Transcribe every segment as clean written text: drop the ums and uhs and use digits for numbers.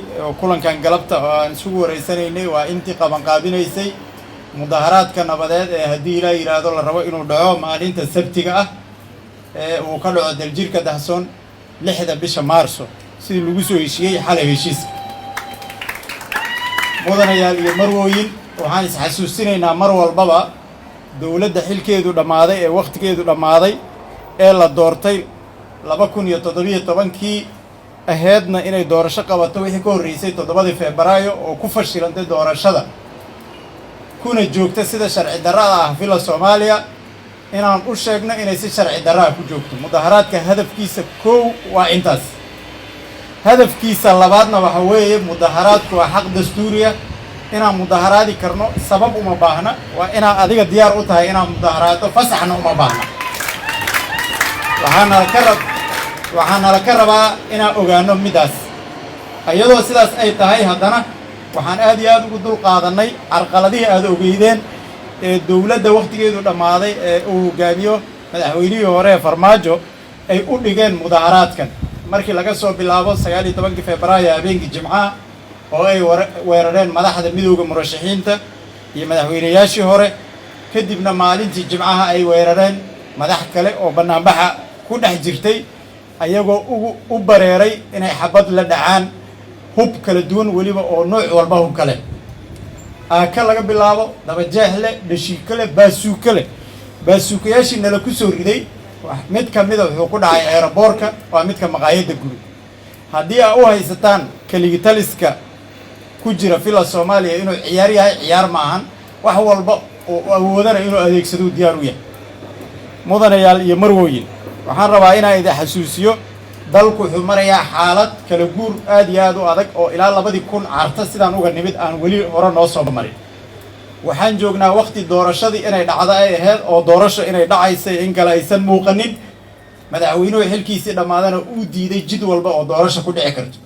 kulankan galabta oo aan isugu wareysanaynay waa intii qabanqaabinaysay mudaharaadka nabadeed ee haddii la yiraahdo la rabo inuu dhaco maalinta sabtiga ah ee uu ka dhaco daljirka dahsoon 6 bisha Maarso sidii lagu soo heshiiyay xalay heshiiska mudanayaal iyo marwooyin waxaan is xasuusinaynaa mar walbaba dawladda xilkeedu dhamaaday ee waqtigeedu dhamaaday ee la doortay 2017kii aheedna inay doorasho qabato wixii ka horeysay 7 Febraayo oo ku fashilantay doorashada kuna joogta sida sharci darrada ah fila Soomaaliya inaan u sheegno inay si sharci darrada ku joogto mudaharaadka hadafkiisa koow waa intaas hadafkiisa labaadna waxa weeye mudaharaadku waa xaq dastuuriya inaan mudaharaadi karno sabab uma baahna waa inaan adiga diyaar u tahay inaan mudaharaado fasaxna uma baahna waxaana la ka rabaa inaan ogaano midaas ayadoo sidaas ay tahay haddana waxaan aad iyo aad ugu dul qaadanay carqaladihii aad ogeydeen ee dawladda waqtigeedu dhamaaday ee uu hogaamiyo madaxweynihii hore Farmaajo ay u dhigeen mudaharaadkan markii laga soo bilaabo 19 Febraayo habeenkii Jimcaha oo ay weerareen madaxda midowga murashaxiinta iyo madaxweynayaashii hore kadibna maalintii Jimcaha ay weerareen madax kale oo banaanbaxa ku dhex jirtay ayagoo u bareeray inay xabad la dhacaan hub kala duwan waliba oo nooc walba hub kale ka laga bilaabo daba jeexle dhashiikale baasuukayaashii nala ku soo riday mid ka mid ah wuxuu ku dhacay aeroboorka waa midka maqaayadda guri haddii aad u haysataan kaligitaliska ku jira fila Soomaaliya inuu ciyaar yahay ciyaar ma ahan wax walba oo awoodana inuu adeegsado diyaar u yahay mudanayaal iyo marwooyin waxaan rabaa inaan idin xasuusiyo dalku wuxuu marayaa xaalad kala guur aad iyo aad u adag oo ilaa 2000 carta sidaan uga nimid aan wali hore noo soo marin waxaan joognaa waqti doorashadii inay dhacdo ay ahayd oo doorasho inay dhacaysay in kale aysan muuqanin madaxweynuhu xilkiisii dhamaadana uu diiday jid walba oo doorasho ku dhici karto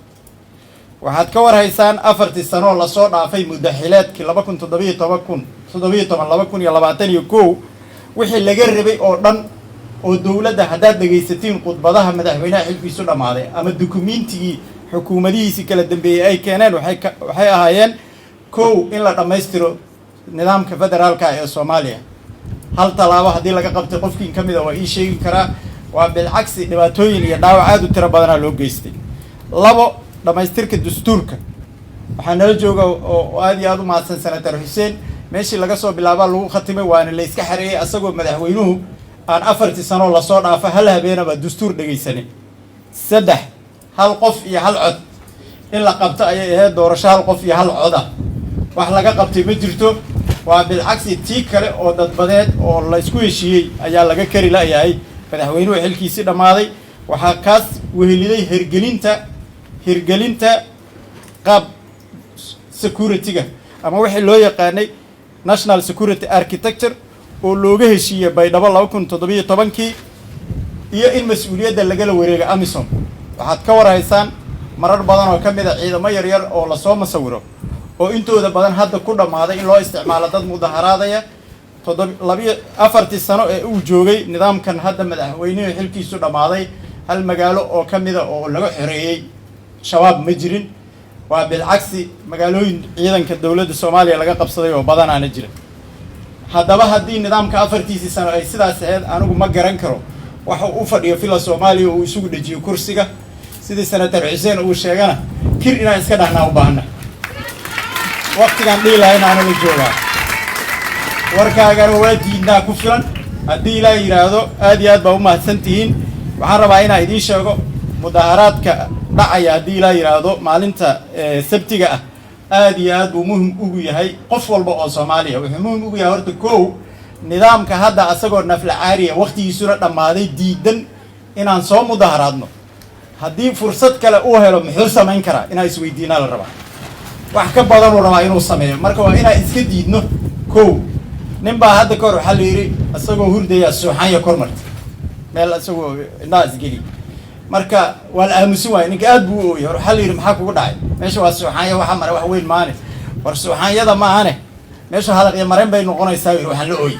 waxaad ka war haysaan 4 sano la soo dhaafay muddaxileedkii 2017 wixii laga rabay oo dhan oo dawladda haddaad dhageysatiin khudbadaha madaxweynaha xilkiisu dhamaaday ama dukumiintigii xukuumadihiisii kala dambeeyay ay keeneen waxay ahaayeen koow in la dhammaystiro nidaamka federaalka ee Soomaaliya hal talaabo haddii laga qabtay qofkii ka mid ah waa ii sheegi karaa waa bilcagsi dhibaatooyin iyo dhaawac aad u tiro badan loo geystay labo dhammaystirka dastuurka waxaa nala jooga oo aad iyo aad u mahadsan Senator Xuseen meeshii laga soo bilaabo lagu khatimay waana la iska xareeyay asagoo madaxweynuhu aan 4 sano la soo dhaafay hal habeenaba dastuur dhageysanay 3 hal qof iyo hal cod in la qabto ayay ahayd doorasho hal qof iyo hal cod ah wax laga qabtay ma jirto waa bilcagsi tii kale oo dadbadeed oo la isku heshiiyey ayaa laga kari laayahay madaxweynuhu xilkiisii dhamaaday waxaa kaas weheliday hirgelinta qaab security-ga ama wixii loo yaqaanay national security architecture oo looga heshiiyay baydhabo 2017kii iyo in mas'uuliyadda lagala wareego Amisom waxaad ka warhaysaan marar badan oo kamid ah ciidamo yar oo la soo masawiro oo intooda badan hadda ku dhamaaday in loo isticmaalo dad mudaharaadaya 4 sano ee uu joogay nidaamkan hadda madaxweynuhu xilkiisu dhamaaday hal magaalo oo kamid ah oo laga xoreeyay shabaab ma jirin waa bilcagsi magaalooyin ciidanka dawladda Soomaaliya laga qabsaday oo badan aan jirin haddaba haddii nidaamka 4 sano ay sidaas ahayd anigu ma garan karo waxa uu fadhiyo fila Soomaaliya oo isugu dhajiyo kursiga sidii Senator Xuseen uu sheegana kir inaan iska dhahnaa u baahna waqtigan dhiilayna aan la joogaa warkaagana waa diidnaa ku filan haddii la yiraahdo aad iyo aad baa u mahadsantihiin waxaan rabaa inaan idiin sheego mudaharaadka dhacaya haddii la yiraahdo maalinta sabtiga ah aad iyo aad buu muhiim ugu yahay qof walba oo Soomaaliya wuxuu muhiim ugu yahay horta koow nidaamka hadda asagoo nafla caariya waqtigiisuna dhamaaday diidan inaan soo mudaharaadno haddii fursad kale uu helo muxuu samayn karaa inaan isweydiinaa la rabaa wax ka badan uu rabaa inuu sameeyo marka waa inaan iska diidno koow nin baa hadda ka hor waxa la yiri asagoo hurdaya suuxanya kormartay meel asagoo naas geli marka waa la aamusin waay ninka aad buu u ooyay waxa la yiri maxaa kugu dhacay meesha waa suuxanya waxa maray wax weyn maane war suuxanyada ma ahane meesha hadal iyo mareen bay noqonaysaa waxa la ooyay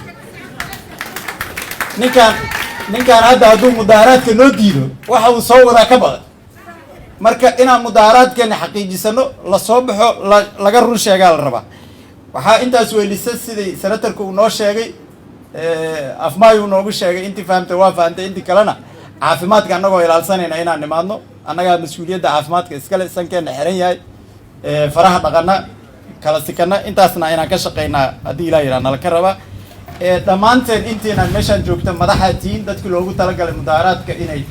ninkan hadda hadduu mudaharaadka noo diido waxa uu soo wadaa ka badan marka inaan mudaaharaadkeena xaqiijisano la soo baxo laga run sheegaa la rabaa waxaa intaas weelisa sidii senatarku uu noo sheegay afmaayu noogu sheegay intii fahamtay waa fahamtay intii kalena caafimaadka annagoo ilaalsanayna inaan nimaadno annagaa mas-uuliyadda caafimaadka iskale sankeena xiran yahay faraha dhaqana kala sikana intaasna inaan ka shaqaynaa haddii ilaa yidhaha nala ka rabaa dhammaanteen intiinaan meeshaan joogta madaxaa tihiin dadkii loogu talagalay mudaaharaadka inay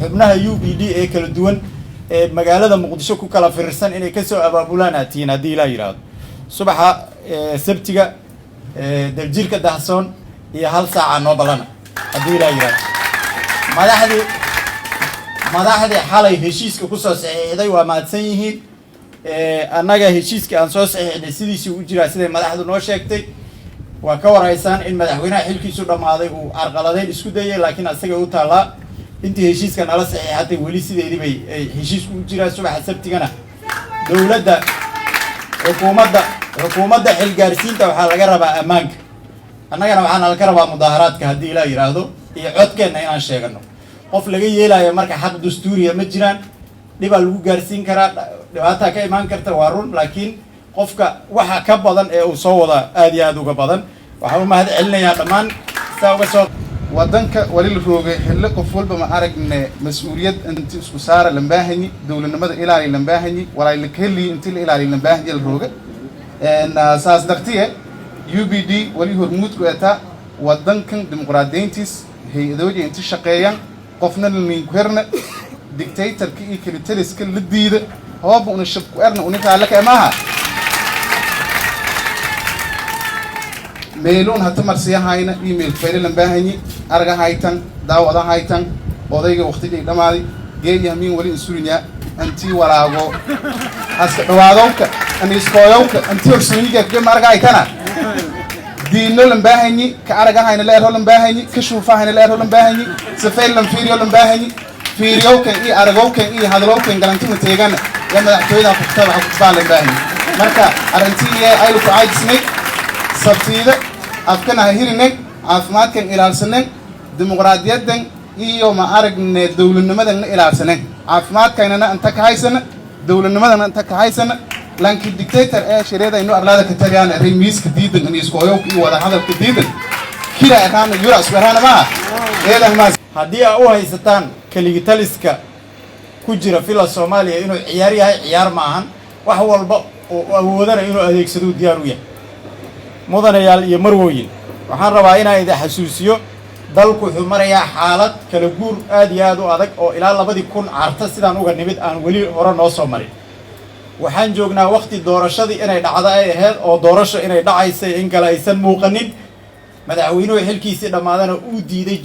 xubnaha u b d ee kala duwan ee magaalada muqdisho ku kala firirsan inay kasoo abaabulaan aad tihiin haddii ilaa yidhaahdo subaxa sabtiga daljirka dahsoon iyo 1 saaca noo balana haddii ilaa yidhaahdo madaxdii xalay heshiiska kusoo saxiixday waa mahadsan yihiin annaga heshiiska aan soo saxiixnay sidiisii u jiraa siday madaxdu noo sheegtay waa ka waraysaan in madaxweynaha xilkiisu dhammaaday uu carqaladeyn isku dayay laakiin asaga u taallaa intii heshiiska nala saxiixatay weli sideedii bay heshiisku u jiraa subaxa sabtigana dowladda xukuumadda xilgaarsiinta waxaa laga rabaa ammaanka annagana waxaa nalaga rabaa mudaaharaadka haddii ilaa yidhaahdo iyo codkeenna inaan sheegano qof laga yeelayo marka xaq dastuuriya ma jiraan dhibaa lagu gaarsiin karaa dhibaataa ka imaan karta waa run laakiin qofka waxa ka badan ee uu soo wada aad iyo aad uga badan waxaan u mahad celinayaa dhammaan saa uga soo wadanka wali la roogay xilli qof walba ma aragne mas'uuliyad inta isku saara lambaahani dowladnimada ilaali lambaahani walaa la keli inta la ilaali lambaahani la rooga saas dartiye UBD wali hormuud ku eta wadankan dimuqraadiyiintiis hay'adooda inta shaqeeyaan qofna nin ku herna dictatorka iyo kilitaliska la diida hoob una shaqo erna una kala kamaha meelun hata marsiyahayna email fayl lambaahani arga haytan daawada haytan odayga waqtigii dhamaaday geeyaha min wali insulinya anti walaago aska dhawaadowka aniskooyowka anti orsiniga ka marga haytana diino lambaahani ka arga hayna leer lambaahani ka shuufahayna leer lambaahani safayl lamfiiriyo lambaahani fiiriyowka iyo aragowka iyo hadalowka garantina teegan ya madaxtooyada ku taaba lambaahani marka arintii ay ku caajisnay sabtida afkana hirinay caafimaadkan ilaalsanay dimuqraadiyadan iyo ma aragne dowladnimadan ilaalsanay caafimaadkayna inta ka haysana dowladnimadan inta ka haysana laakiin dictator ee shirada inuu arlada ka tagayaan remiiska diidan in isku hoyo iyo wada hadalka diidan kila ahaan yuras warana ma eedan ma haddii ay u haysataan kaligitaliska ku jira fila Soomaaliya inuu ciyaar yahay ciyaar ma ahan wax walba oo awoodana inuu adeegsado diyaar u yahay mudanayaal iyo marwooyin waxaan rabaa inaan idin xasuusiyo dalku wuxuu marayaa xaalad kala guur aad iyo aad u adag oo ilaa 2000 carta sidaan uga nimid aan weli hore noo soo marin waxaan joognaa waqti doorashadii inay dhacdo ay ahayd oo doorasho inay dhacaysay in kale aysan muuqanin madaxweynuhu xilkiisii dhamaadana uu diiday